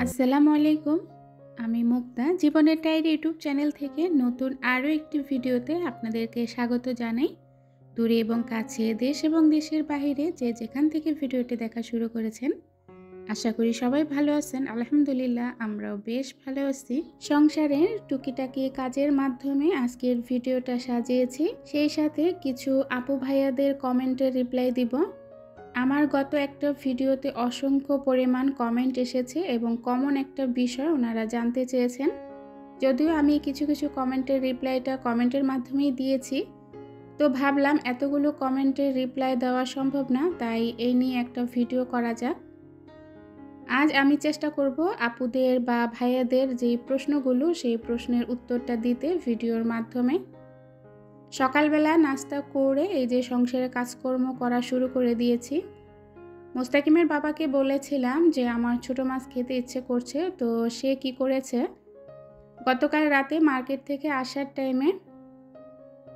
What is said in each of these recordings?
আসসালামু আলাইকুম। আমি মুক্তা জীবনের ডায়েরি ইউটিউব চ্যানেল থেকে নতুন আরও একটি ভিডিওতে আপনাদেরকে স্বাগত জানাই। দূরে এবং কাছে, দেশ এবং দেশের বাহিরে যে যেখান থেকে ভিডিওটি দেখা শুরু করেছেন, আশা করি সবাই ভালো আছেন। আলহামদুলিল্লাহ, আমরাও বেশ ভালো আছি। সংসারের টুকিটাকি কাজের মাধ্যমে আজকের ভিডিওটা সাজিয়েছি। সেই সাথে কিছু আপু ভাইয়াদের কমেন্টের রিপ্লাই দিব। আমার গত একটা ভিডিওতে অসংখ্য পরিমাণ কমেন্ট এসেছে এবং কমন একটা বিষয় ওনারা জানতে চেয়েছেন। যদিও আমি কিছু কিছু কমেন্টের রিপ্লাইটা কমেন্টের মাধ্যমেই দিয়েছি, তো ভাবলাম এতগুলো কমেন্টের রিপ্লাই দেওয়া সম্ভব না, তাই এই নিয়ে একটা ভিডিও করা যাক। আজ আমি চেষ্টা করব আপুদের বা ভাইয়াদের যে প্রশ্নগুলো, সেই প্রশ্নের উত্তরটা দিতে ভিডিওর মাধ্যমে। সকালবেলা নাস্তা করে এই যে সংসারের কাজকর্ম করা শুরু করে দিয়েছি। মোস্তাকিমের বাবাকে বলেছিলাম যে আমার ছোটো মাছ খেতে ইচ্ছে করছে, তো সে কি করেছে, গতকাল রাতে মার্কেট থেকে আসার টাইমে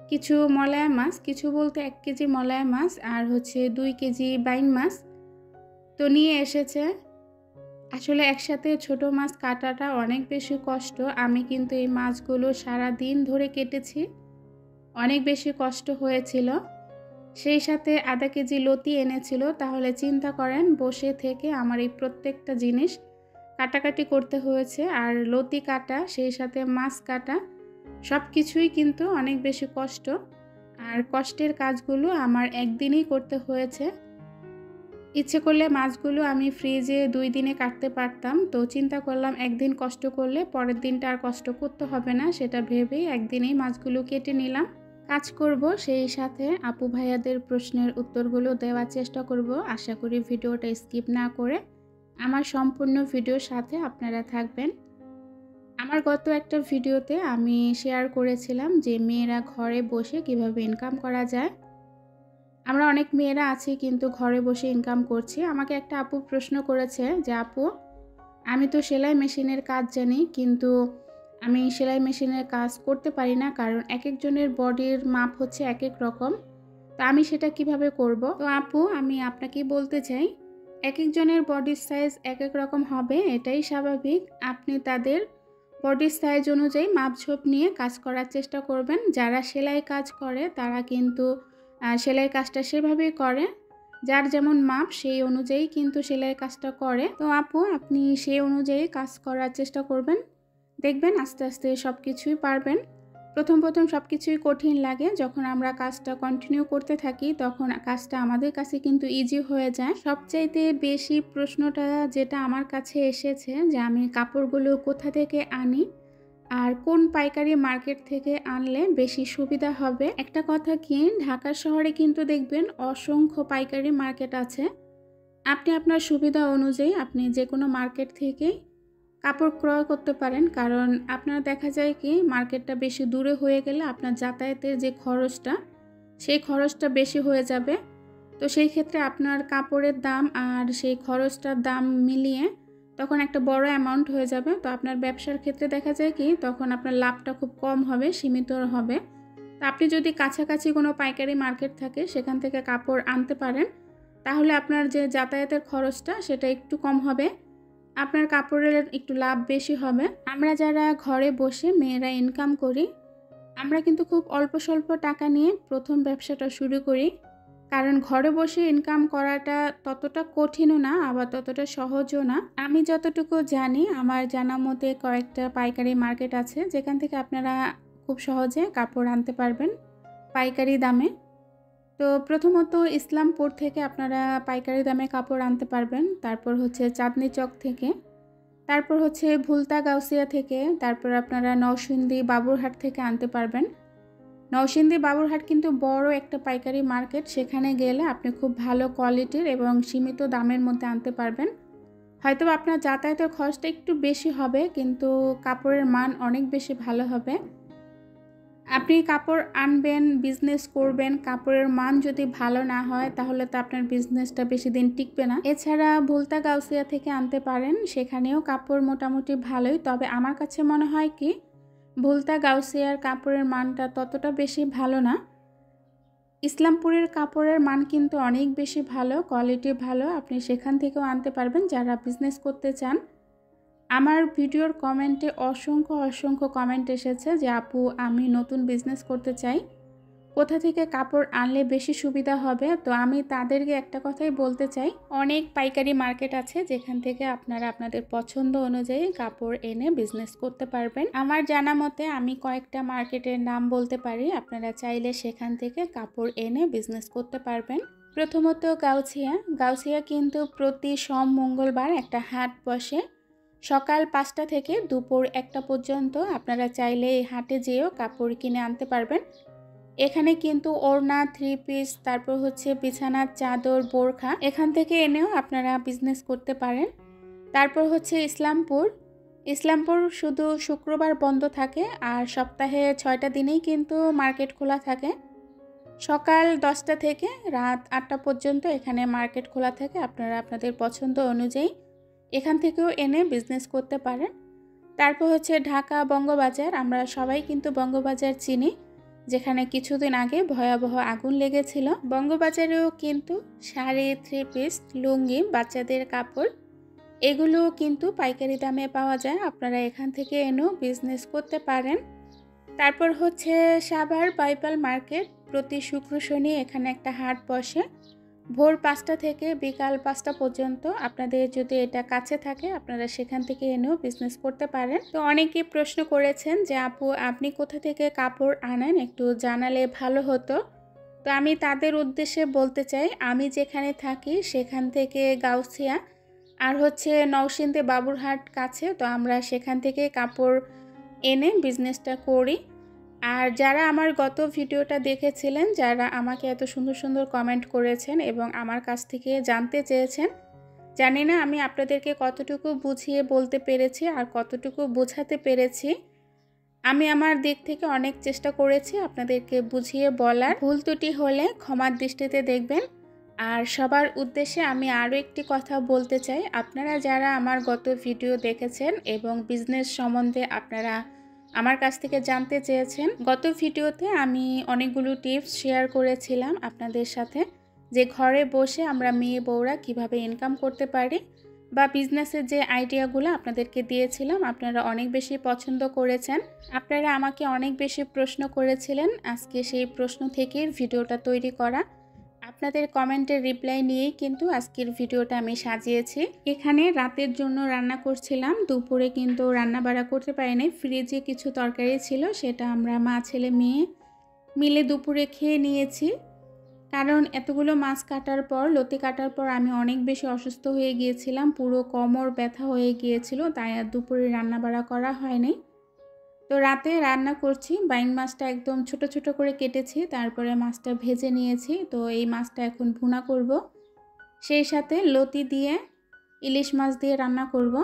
কিছু মলায়া মাছ, কিছু বলতে 1 কেজি মলায়া মাছ আর 2 কেজি বাইন মাছ তো নিয়ে এসেছে। আসলে একসাথে ছোট মাছ কাটাটা অনেক বেশি কষ্ট। আমি কিন্তু এই মাছগুলো সারা দিন ধরে কেটেছি, অনেক বেশি কষ্ট হয়েছিল। সেই সাথে আধা কেজি লতি এনেছিল। তাহলে চিন্তা করেন, বসে থেকে আমার এই প্রত্যেকটা জিনিস কাটাকাটি করতে হয়েছে। আর লতি কাটা, সেই সাথে মাছ কাটা, সব কিছুই কিন্তু অনেক বেশি কষ্ট। আর কষ্টের কাজগুলো আমার একদিনেই করতে হয়েছে। ইচ্ছে করলে মাছগুলো আমি ফ্রিজে 2 দিনে কাটতে পারতাম, তো চিন্তা করলাম একদিন কষ্ট করলে পরের দিনটা আর কষ্ট করতে হবে না, সেটা ভেবেই একদিনেই মাছগুলো কেটে নিলাম। কাজ করব, সেই সাথে আপু ভাইয়াদের প্রশ্নের উত্তরগুলো দেওয়ার চেষ্টা করব। আশা করি ভিডিওটা স্কিপ না করে আমার সম্পূর্ণ ভিডিওর সাথে আপনারা থাকবেন। আমার গত একটা ভিডিওতে আমি শেয়ার করেছিলাম যে মেয়েরা ঘরে বসে কিভাবে ইনকাম করা যায়। আমরা অনেক মেয়েরা আছি কিন্তু ঘরে বসে ইনকাম করছি। আমাকে একটা আপু প্রশ্ন করেছে যে আপু, আমি তো সেলাই মেশিনের কাজ জানি, কিন্তু আমি সেলাই মেশিনের কাজ করতে পারি না, কারণ এক একজনের বডির মাপ হচ্ছে এক এক রকম। তো আমি সেটা কিভাবে করব? তো আপু, আমি আপনাকেই বলতে চাই, এক একজনের বডির সাইজ এক এক রকম হবে, এটাই স্বাভাবিক। আপনি তাদের বডির সাইজ অনুযায়ী মাপঝোপ নিয়ে কাজ করার চেষ্টা করবেন। যারা সেলাই কাজ করে তারা কিন্তু সেলাই কাজটা সেভাবেই করে, যার যেমন মাপ সেই অনুযায়ী কিন্তু সেলাই কাজটা করে। তো আপু, আপনি সেই অনুযায়ী কাজ করার চেষ্টা করবেন, দেখবেন আস্তে আস্তে সব কিছুই পারবেন। প্রথম সব কিছুই কঠিন লাগে, যখন আমরা কাজটা কন্টিনিউ করতে থাকি তখন কাজটা আমাদের কাছে কিন্তু ইজি হয়ে যায়। সবচাইতে বেশি প্রশ্নটা যেটা আমার কাছে এসেছে যে আমি কাপড়গুলো কোথা থেকে আনি আর কোন পাইকারি মার্কেট থেকে আনলে বেশি সুবিধা হবে। একটা কথা কি, ঢাকা শহরে কিন্তু দেখবেন অসংখ্য পাইকারি মার্কেট আছে। আপনি আপনার সুবিধা অনুযায়ী আপনি যে কোনো মার্কেট থেকেই কাপড় ক্রয় করতে পারেন, কারণ আপনার দেখা যায় কি মার্কেটটা বেশি দূরে হয়ে গেলে আপনার যাতায়াতের যে খরচটা, সেই খরচটা বেশি হয়ে যাবে। তো সেই ক্ষেত্রে আপনার কাপড়ের দাম আর সেই খরচটার দাম মিলিয়ে তখন একটা বড় অ্যামাউন্ট হয়ে যাবে। তো আপনার ব্যবসার ক্ষেত্রে দেখা যায় কি তখন আপনার লাভটা খুব কম হবে, সীমিত হবে। তো আপনি যদি কাছাকাছি কোনো পাইকারি মার্কেট থাকে সেখান থেকে কাপড় আনতে পারেন, তাহলে আপনার যে যাতায়াতের খরচটা সেটা একটু কম হবে, আপনার কাপড়ের একটু লাভ বেশি হবে। আমরা যারা ঘরে বসে মেয়েরা ইনকাম করি, আমরা কিন্তু খুব অল্প স্বল্প টাকা নিয়ে প্রথম ব্যবসাটা শুরু করি, কারণ ঘরে বসে ইনকাম করাটা ততটা কঠিনও না, আবার ততটা সহজও না। আমি যতটুকু জানি, আমার জানা মতে কয়েকটা পাইকারি মার্কেট আছে যেখান থেকে আপনারা খুব সহজে কাপড় আনতে পারবেন পাইকারি দামে। তো প্রথমত ইসলামপুর থেকে আপনারা পাইকারি দামে কাপড় আনতে পারবেন, তারপর চাঁদনী চক থেকে, তারপর ভুলতা গাউসিয়া থেকে, তারপর আপনারা নরসিংদী বাবুরহাট থেকে আনতে পারবেন। নরসিংদী বাবুরহাট কিন্তু বড় একটা পাইকারি মার্কেট, সেখানে গেলে আপনি খুব ভালো কোয়ালিটির এবং সীমিত দামের মধ্যে আনতে পারবেন। হয়তো আপনার যাতায়াতের খরচটা একটু বেশি হবে, কিন্তু কাপড়ের মান অনেক বেশি ভালো হবে। আপনি কাপড় আনবেন, বিজনেস করবেন, কাপড়ের মান যদি ভালো না হয় তাহলে তো আপনার বিজনেসটা বেশি দিন টিকবে না। এছাড়া ভুলতা গাউসিয়া থেকে আনতে পারেন, সেখানেও কাপড় মোটামুটি ভালোই। তবে আমার কাছে মনে হয় কি ভুলতা গাউসিয়ার কাপড়ের মানটা ততটা বেশি ভালো না। ইসলামপুরের কাপড়ের মান কিন্তু অনেক বেশি ভালো, কোয়ালিটি ভালো। আপনি সেখান থেকেও আনতে পারবেন যারা বিজনেস করতে চান। আমার ভিডিওর কমেন্টে অসংখ্য কমেন্ট এসেছে যে আপু আমি নতুন বিজনেস করতে চাই, কোথা থেকে কাপড় আনলে বেশি সুবিধা হবে। তো আমি তাদেরকে একটা কথাই বলতে চাই, অনেক পাইকারি মার্কেট আছে যেখান থেকে আপনারা আপনাদের পছন্দ অনুযায়ী কাপড় এনে বিজনেস করতে পারবেন। আমার জানা মতে আমি কয়েকটা মার্কেটের নাম বলতে পারি, আপনারা চাইলে সেখান থেকে কাপড় এনে বিজনেস করতে পারবেন। প্রথমত গাউছিয়া কিন্তু প্রতি সোম মঙ্গলবার একটা হাট বসে, সকাল 5টা থেকে দুপুর 1টা পর্যন্ত। আপনারা চাইলে এই হাটে যেয়েও কাপড় কিনে আনতে পারবেন। এখানে কিন্তু ওড়না, 3 পিস, তারপর হচ্ছে বিছানার চাদর, বোরখা এখান থেকে এনেও আপনারা বিজনেস করতে পারেন। তারপর হচ্ছে ইসলামপুর শুধু শুক্রবার বন্ধ থাকে, আর সপ্তাহে 6টা দিনেই কিন্তু মার্কেট খোলা থাকে। সকাল 10টা থেকে রাত 8টা পর্যন্ত এখানে মার্কেট খোলা থাকে। আপনারা আপনাদের পছন্দ অনুযায়ী এখান থেকেও এনে বিজনেস করতে পারেন। তারপর হচ্ছে ঢাকা বঙ্গবাজার, আমরা সবাই কিন্তু বঙ্গবাজার চিনি, যেখানে কিছুদিন আগে ভয়াবহ আগুন লেগেছিল। বঙ্গবাজারেও কিন্তু শাড়ি, 3 পিস, লুঙ্গি, বাচ্চাদের কাপড় এগুলো কিন্তু পাইকারি দামে পাওয়া যায়, আপনারা এখান থেকে এনেও বিজনেস করতে পারেন। তারপর হচ্ছে সাভার বাইপাল মার্কেট, প্রতি শুক্র শনি এখানে একটা হাট বসে ভোর 5টা থেকে বিকাল 5টা পর্যন্ত। আপনাদের যদি এটা কাছে থাকে আপনারা সেখান থেকে এনেও বিজনেস করতে পারেন। তো অনেকেই প্রশ্ন করেছেন যে আপু আপনি কোথা থেকে কাপড় আনেন, একটু জানালে ভালো হতো। তো আমি তাদের উদ্দেশ্যে বলতে চাই, আমি যেখানে থাকি সেখান থেকে গাউছিয়া আর হচ্ছে নওশিন্দে বাবুরহাট কাছে, তো আমরা সেখান থেকে কাপড় এনে বিজনেসটা করি। আর যারা আমার গত ভিডিওটা দেখেছিলেন, যারা আমাকে এত সুন্দর কমেন্ট করেছেন এবং আমার কাছ থেকে জানতে চেয়েছেন, জানি না আমি আপনাদেরকে কতটুকু বুঝিয়ে বলতে পেরেছি আর কতটুকু বোঝাতে পেরেছি। আমি আমার দিক থেকে অনেক চেষ্টা করেছি আপনাদেরকে বুঝিয়ে বলার, ভুল ত্রুটি হলে ক্ষমার দৃষ্টিতে দেখবেন। আর সবার উদ্দেশ্যে আমি আরও একটি কথা বলতে চাই, আপনারা যারা আমার গত ভিডিও দেখেছেন এবং বিজনেস সম্বন্ধে আপনারা আমার কাছ থেকে জানতে চেয়েছেন, গত ভিডিওতে আমি অনেকগুলো টিপস শেয়ার করেছিলাম আপনাদের সাথে, যে ঘরে বসে আমরা মেয়ে বউরা কিভাবে ইনকাম করতে পারি, বা বিজনেসের যে আইডিয়াগুলো আপনাদেরকে দিয়েছিলাম আপনারা অনেক বেশি পছন্দ করেছেন। আপনারা আমাকে অনেক বেশি প্রশ্ন করেছিলেন, আজকে সেই প্রশ্ন থেকেই ভিডিওটা তৈরি করা। আপনাদের কমেন্টের রিপ্লাই নিয়েই কিন্তু আজকের ভিডিওটা আমি সাজিয়েছি। এখানে রাতের জন্য রান্না করছিলাম, দুপুরে কিন্তু রান্না বাড়া করতে পারিনি। ফ্রিজে কিছু তরকারি ছিল, সেটা আমরা মা ছেলে মেয়ে মিলে দুপুরে খেয়ে নিয়েছি। কারণ এতগুলো মাছ কাটার পর, লতি কাটার পর আমি অনেক বেশি অসুস্থ হয়ে গিয়েছিলাম, পুরো কোমর ব্যথা হয়ে গিয়েছিল, তাই আর দুপুরে রান্না বাড়া করা হয়নি। তো রাতে রান্না করছি, বাইং মাছটা একদম ছোট করে কেটেছি, তারপরে মাছটা ভেজে নিয়েছি। তো এই মাছটা এখন ভুনা করব, সেই সাথে লতি দিয়ে ইলিশ মাছ দিয়ে রান্না করব।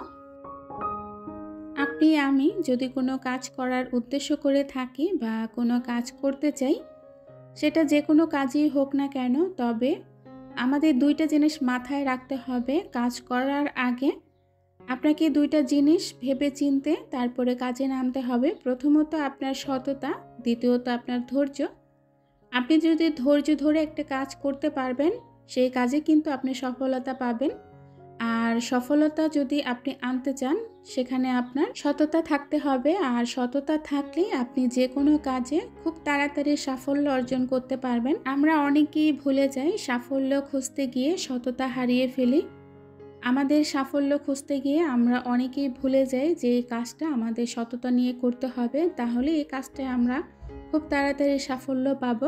আপনি আমি যদি কোনো কাজ করার উদ্দেশ্য করে থাকি বা কোনো কাজ করতে চাই, সেটা যে কোনো কাজই হোক না কেন, তবে আমাদের 2টা জিনিস মাথায় রাখতে হবে কাজ করার আগে। আপনাকে 2টা জিনিস ভেবে চিনতে তারপরে কাজে নামতে হবে। প্রথমত আপনার সততা, দ্বিতীয়ত আপনার ধৈর্য। আপনি যদি ধৈর্য ধরে একটা কাজ করতে পারবেন, সেই কাজে কিন্তু আপনি সফলতা পাবেন। আর সফলতা যদি আপনি আনতে চান, সেখানে আপনার সততা থাকতে হবে, আর সততা থাকলে আপনি যে কোনো কাজে খুব তাড়াতাড়ি সাফল্য অর্জন করতে পারবেন। আমরা অনেকেই ভুলে যাই, সাফল্য খুঁজতে গিয়ে সততা হারিয়ে ফেলি। আমাদের সাফল্য খুঁজতে গিয়ে আমরা অনেকেই ভুলে যাই যে এই কাজটা আমাদের সততা নিয়ে করতে হবে, তাহলে এই কাজটায় আমরা খুব তাড়াতাড়ি সাফল্য পাবো।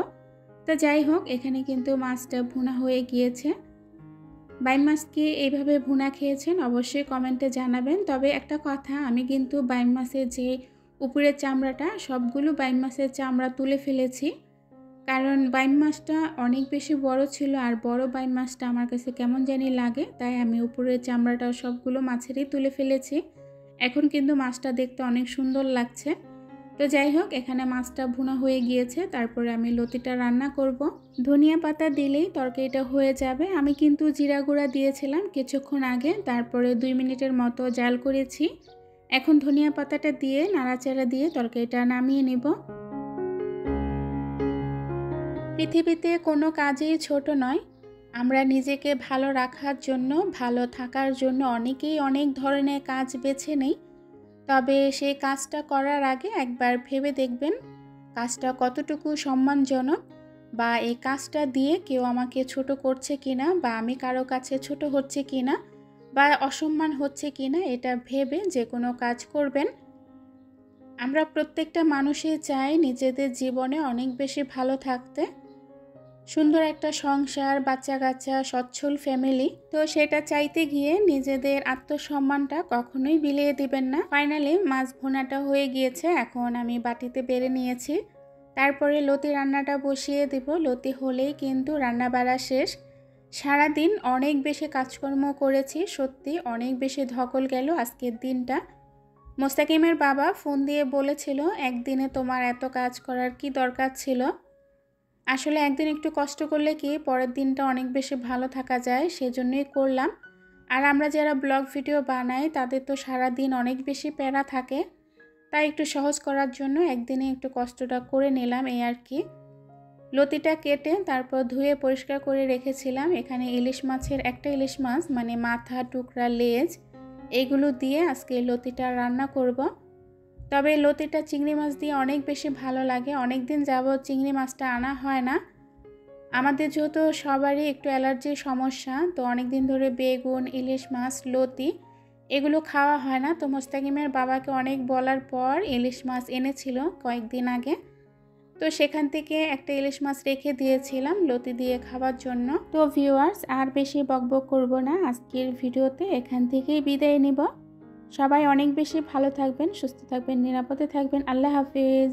তা যাই হোক, এখানে কিন্তু মাছটা ভুনা হয়ে গিয়েছে। বাইম মাছ কি এইভাবে ভুনা খেয়েছেন অবশ্যই কমেন্টে জানাবেন। তবে একটা কথা, আমি কিন্তু বাইম মাছের যে উপরের চামড়াটা, সবগুলো বাইম মাছের চামড়া তুলে ফেলেছি, কারণ বাইম মাছটা অনেক বেশি বড় ছিল, আর বড় বাইম মাছটা আমার কাছে কেমন জানি লাগে, তাই আমি উপরের চামড়াটা সবগুলো মাছেরই তুলে ফেলেছি। এখন কিন্তু মাছটা দেখতে অনেক সুন্দর লাগছে। তো যাই হোক, এখানে মাছটা ভুনা হয়ে গিয়েছে, তারপরে আমি লতিটা রান্না করব। ধনিয়া পাতা দিলেই তরকারিটা হয়ে যাবে। আমি কিন্তু জিরা গুঁড়া দিয়েছিলাম কিছুক্ষণ আগে, তারপরে 2 মিনিটের মতো জাল করেছি। এখন ধনিয়া পাতাটা দিয়ে নাড়াচাড়া দিয়ে তরকারিটা নামিয়ে নেব। পৃথিবীতে কোনো কাজই ছোট নয়, আমরা নিজেকে ভালো রাখার জন্য, ভালো থাকার জন্য অনেকেই অনেক ধরনের কাজ বেছে নেই। তবে সেই কাজটা করার আগে একবার ভেবে দেখবেন কাজটা কতটুকু সম্মানজনক, বা এই কাজটা দিয়ে কেউ আমাকে ছোট করছে কিনা, বা আমি কারো কাছে ছোট হচ্ছে কিনা, বা অসম্মান হচ্ছে কিনা, এটা ভেবে যে কোনো কাজ করবেন। আমরা প্রত্যেকটা মানুষই চাই নিজেদের জীবনে অনেক বেশি ভালো থাকতে, সুন্দর একটা সংসার, বাচ্চা কাচ্চা, সচ্ছল ফ্যামিলি। তো সেটা চাইতে গিয়ে নিজেদের আত্মসম্মানটা কখনোই বিলিয়ে দিবেন না। ফাইনালি মাছ ভুনাটা হয়ে গিয়েছে, এখন আমি বাটিতে বেড়ে নিয়েছি। তারপরে লতি রান্নাটা বসিয়ে দেব। লতি হলেই কিন্তু রান্না বাড়া শেষ। সারাদিন অনেক বেশি কাজকর্ম করেছি, সত্যি অনেক বেশি ধকল গেল আজকের দিনটা। মোস্তাকিমের বাবা ফোন দিয়ে বলেছিল, একদিনে তোমার এত কাজ করার কি দরকার ছিল। আসলে একদিন একটু কষ্ট করলে কি পরের দিনটা অনেক বেশি ভালো থাকা যায়, সেজন্যই করলাম। আর আমরা যারা ব্লগ ভিডিও বানাই তাদের তো সারাদিন অনেক বেশি প্যারা থাকে, তাই একটু সহজ করার জন্য একদিনে একটু কষ্টটা করে নিলাম, এই আর কি। লতিটা কেটে তারপর ধুয়ে পরিষ্কার করে রেখেছিলাম। এখানে ইলিশ মাছের একটা ইলিশ মাছ, মানে মাথা, টুকরা, লেজ, এগুলো দিয়ে আজকে লতিটা রান্না করব। তবে লতিটা চিংড়ি মাছ দিয়ে অনেক বেশি ভালো লাগে। অনেক দিন যাবত চিংড়ি মাছটা আনা হয় না। আমাদের যেহেতু সবারই একটু অ্যালার্জির সমস্যা, তো অনেক দিন ধরে বেগুন, ইলিশ মাছ, লতি এগুলো খাওয়া হয় না। তো মোস্তাকিমের বাবাকে অনেক বলার পর ইলিশ মাছ এনেছিল কয়েকদিন আগে, তো সেখান থেকে একটা ইলিশ মাছ রেখে দিয়েছিলাম লতি দিয়ে খাওয়ার জন্য। তো ভিউয়ার্স, আর বেশি বকবক করব না, আজকের ভিডিওতে এখান থেকেই বিদায় নিব। সবাই অনেক বেশি ভালো থাকবেন, সুস্থ থাকবেন, নিরাপদে থাকবেন। আল্লাহ হাফেজ।